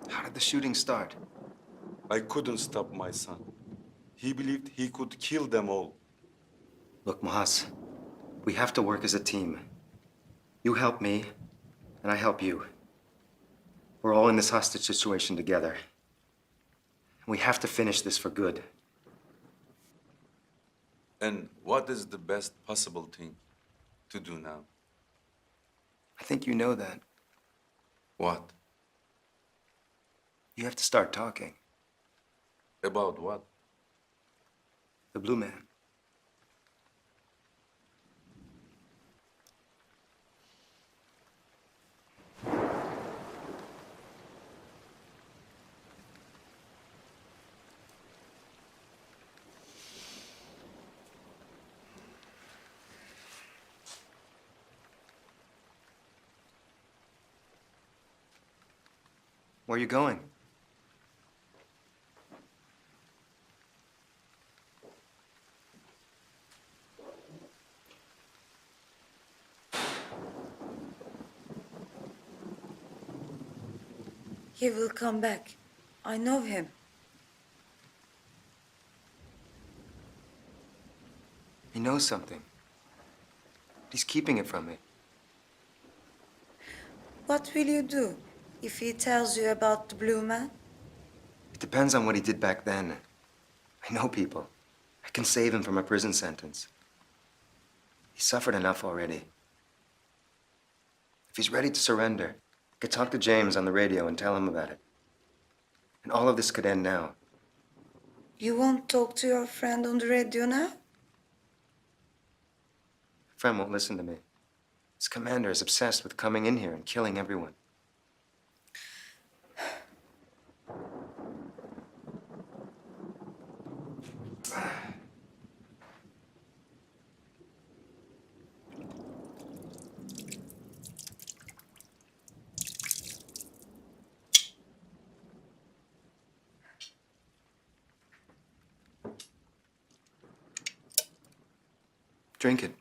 How did the shooting start? I couldn't stop my son. He believed he could kill them all. Look, Muaz, we have to work as a team. You help me, and I help you. We're all in this hostage situation together. And we have to finish this for good. And what is the best possible thing to do now? I think you know that. What? You have to start talking. About what? The blue man. Where are you going? He will come back. I know him. He knows something. He's keeping it from me. What will you do if he tells you about the blue man? It depends on what he did back then. I know people. I can save him from a prison sentence. He suffered enough already. If he's ready to surrender, I could talk to James on the radio and tell him about it. And all of this could end now. You won't talk to your friend on the radio now? Friend won't listen to me. His commander is obsessed with coming in here and killing everyone. Drink it.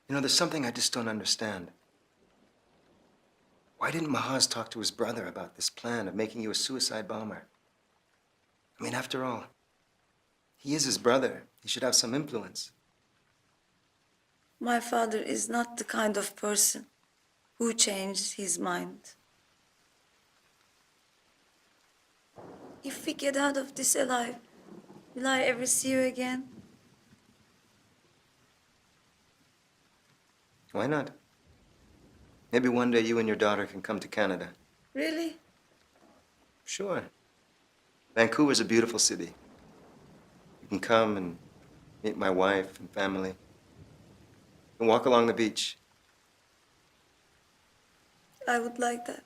You know, there's something I just don't understand. Why didn't Mahaz talk to his brother about this plan of making you a suicide bomber? I mean, after all, he is his brother. He should have some influence. My father is not the kind of person who changed his mind. If we get out of this alive, will I ever see you again? Why not? Maybe one day you and your daughter can come to Canada. Really? Sure. Vancouver's a beautiful city. You can come and meet my wife and family. And walk along the beach. I would like that.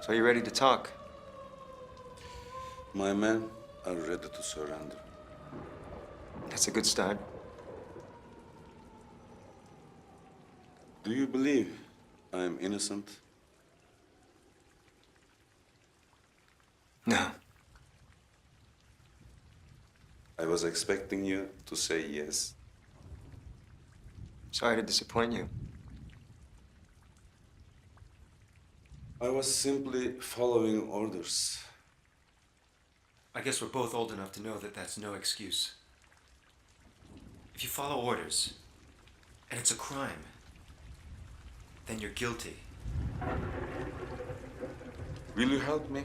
So you ready to talk? My men are ready to surrender. That's a good start. Do you believe I am innocent? No. I was expecting you to say yes. Sorry to disappoint you. I was simply following orders. I guess we're both old enough to know that that's no excuse. If you follow orders, and it's a crime, then you're guilty. Will you help me?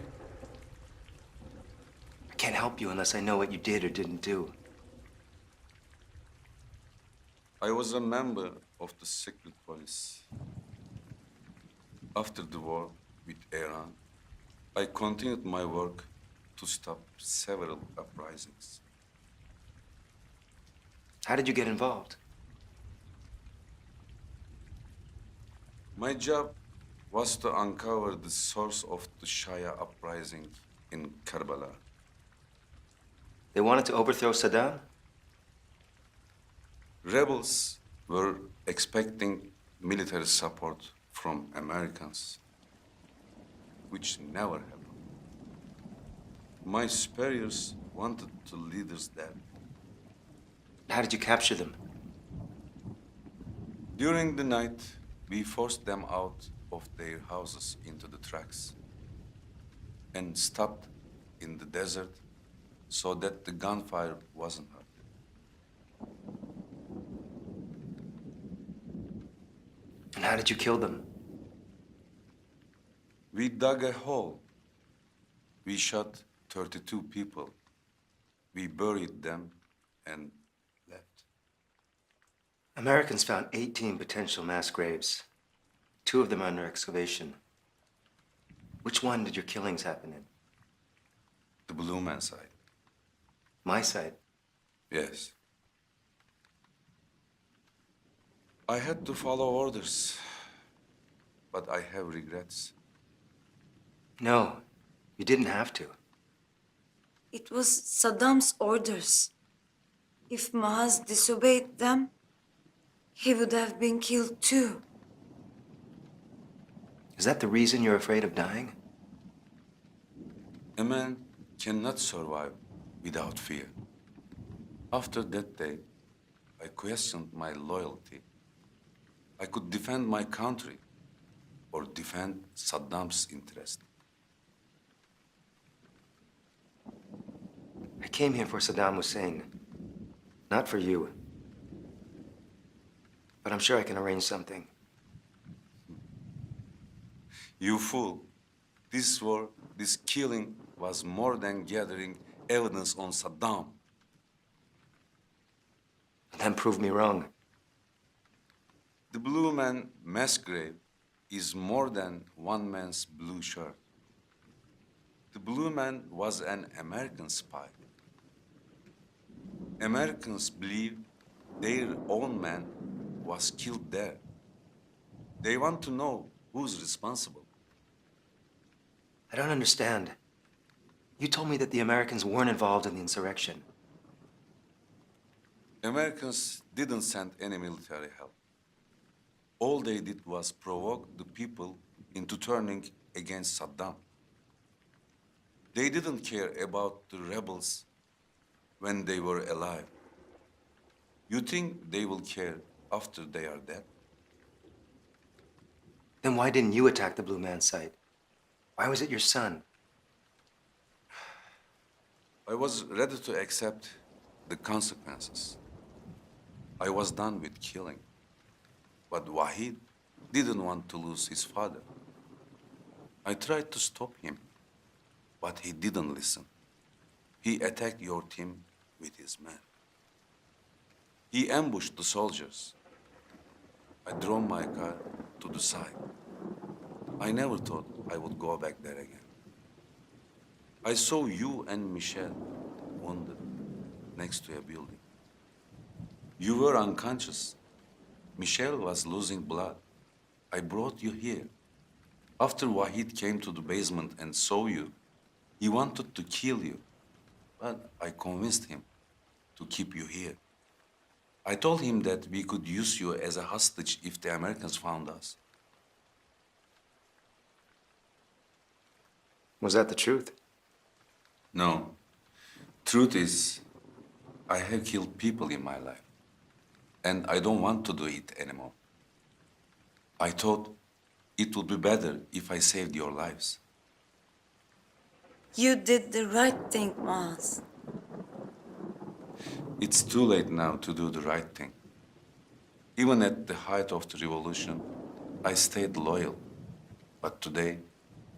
I can't help you unless I know what you did or didn't do. I was a member of the secret police. After the war with Iran, I continued my work to stop several uprisings. How did you get involved? My job was to uncover the source of the Shia uprising in Karbala. They wanted to overthrow Saddam? Rebels were expecting military support from Americans, which never happened. My superiors wanted the leaders dead. How did you capture them? During the night, we forced them out of their houses into the tracks and stopped in the desert so that the gunfire wasn't heard. And how did you kill them? We dug a hole We shot 32 people. We buried them and left. Americans found 18 potential mass graves. 2 of them are under excavation. Which one did your killings happen in? The Blue Man side. My side. Yes. I had to follow orders, but I have regrets. No, you didn't have to. It was Saddam's orders. If Maaz disobeyed them, he would have been killed too. Is that the reason you're afraid of dying? A man cannot survive without fear. After that day, I questioned my loyalty. I could defend my country or defend Saddam's interest. I came here for Saddam Hussein, not for you. But I'm sure I can arrange something. You fool. This war, this killing was more than gathering evidence on Saddam. Then prove me wrong. The Blue Man mass grave is more than one man's blue shirt. The Blue Man was an American spy. Americans believe their own man was killed there. They want to know who's responsible. I don't understand. You told me that the Americans weren't involved in the insurrection. Americans didn't send any military help. All they did was provoke the people into turning against Saddam. They didn't care about the rebels when they were alive. You think they will care after they are dead? Then why didn't you attack the Blue Man site? Why was it your son? I was ready to accept the consequences. I was done with killing. But Wahid didn't want to lose his father. I tried to stop him, but he didn't listen. He attacked your team with his men. He ambushed the soldiers. I drove my car to the side. I never thought I would go back there again. I saw you and Michelle wounded next to a building. You were unconscious. Michelle was losing blood. I brought you here. After Wahid came to the basement and saw you, he wanted to kill you. But I convinced him to keep you here. I told him that we could use you as a hostage if the Americans found us. Was that the truth? No. Truth is, I have killed people in my life. And I don't want to do it anymore. I thought it would be better if I saved your lives. You did the right thing, Maaz. It's too late now to do the right thing. Even at the height of the revolution, I stayed loyal. But today,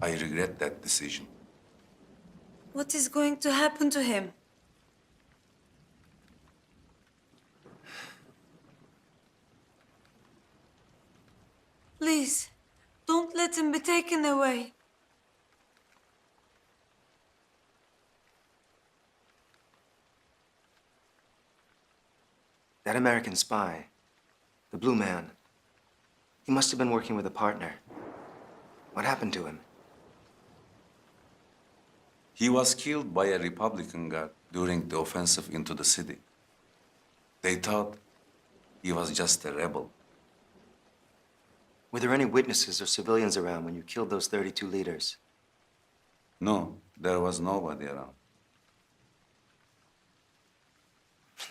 I regret that decision. What is going to happen to him? Please, don't let him be taken away. That American spy, the Blue Man, he must have been working with a partner. What happened to him? He was killed by a Republican guard during the offensive into the city. They thought he was just a rebel. Were there any witnesses or civilians around when you killed those 32 leaders? No, there was nobody around.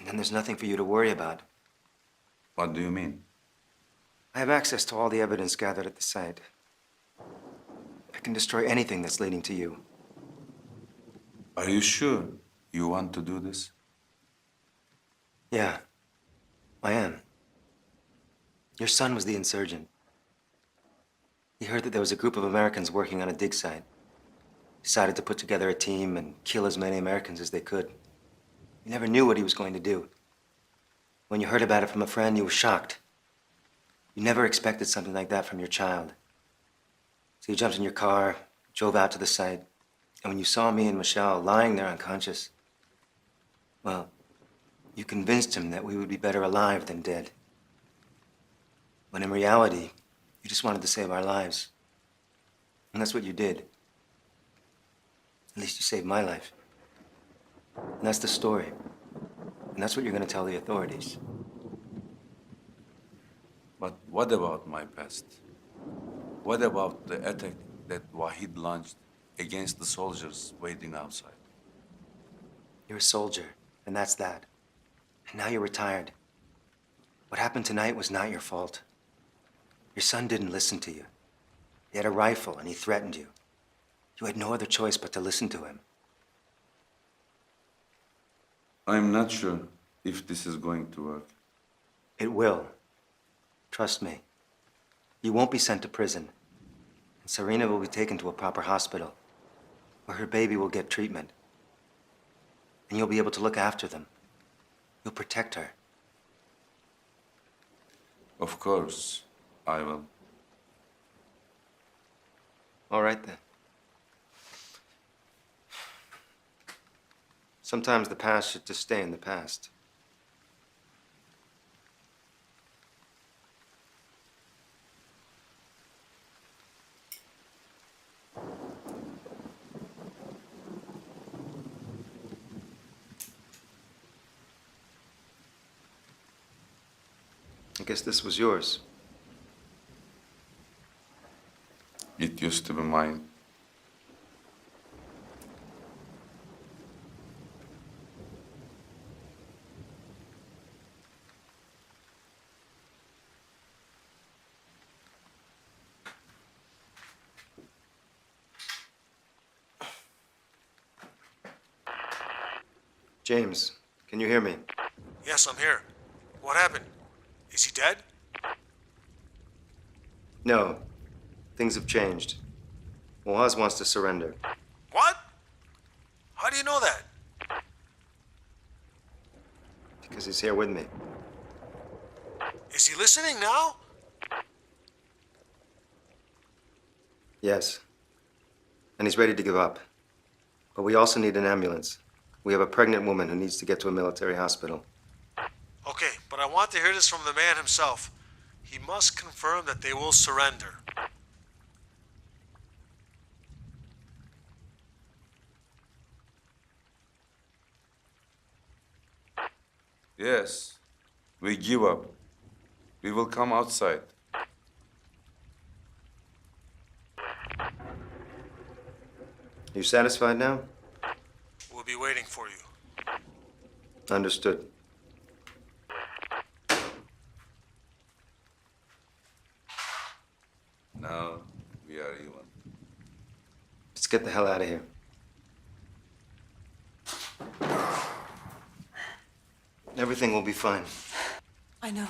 Then there's nothing for you to worry about. What do you mean? I have access to all the evidence gathered at the site. I can destroy anything that's leading to you. Are you sure you want to do this? Yeah, I am. Your son was the insurgent. He heard that there was a group of Americans working on a dig site. decided to put together a team and kill as many Americans as they could. You never knew what he was going to do. When you heard about it from a friend, you were shocked. You never expected something like that from your child. So you jumped in your car, drove out to the site, and when you saw me and Michelle lying there unconscious, well, you convinced him that we would be better alive than dead. When in reality, you just wanted to save our lives. And that's what you did. At least you saved my life. And that's the story. And that's what you're going to tell the authorities. But what about my past? What about the attack that Wahid launched against the soldiers waiting outside? You're a soldier, and that's that. And now you're retired. What happened tonight was not your fault. Your son didn't listen to you. He had a rifle, and he threatened you. You had no other choice but to listen to him. I'm not sure if this is going to work. It will. Trust me. You won't be sent to prison. And Serena will be taken to a proper hospital, where her baby will get treatment. And you'll be able to look after them. You'll protect her. Of course, I will. All right, then. Sometimes the past should just stay in the past. I guess this was yours. It used to be mine. James, can you hear me? Yes, I'm here. What happened? Is he dead? No. Things have changed. Moaz wants to surrender. What? How do you know that? Because he's here with me. Is he listening now? Yes. And he's ready to give up. But we also need an ambulance. We have a pregnant woman who needs to get to a military hospital. Okay, but I want to hear this from the man himself. He must confirm that they will surrender. Yes, we give up. We will come outside. You satisfied now? We'll be waiting for you. Understood. Now we are even. Let's get the hell out of here. Everything will be fine. I know.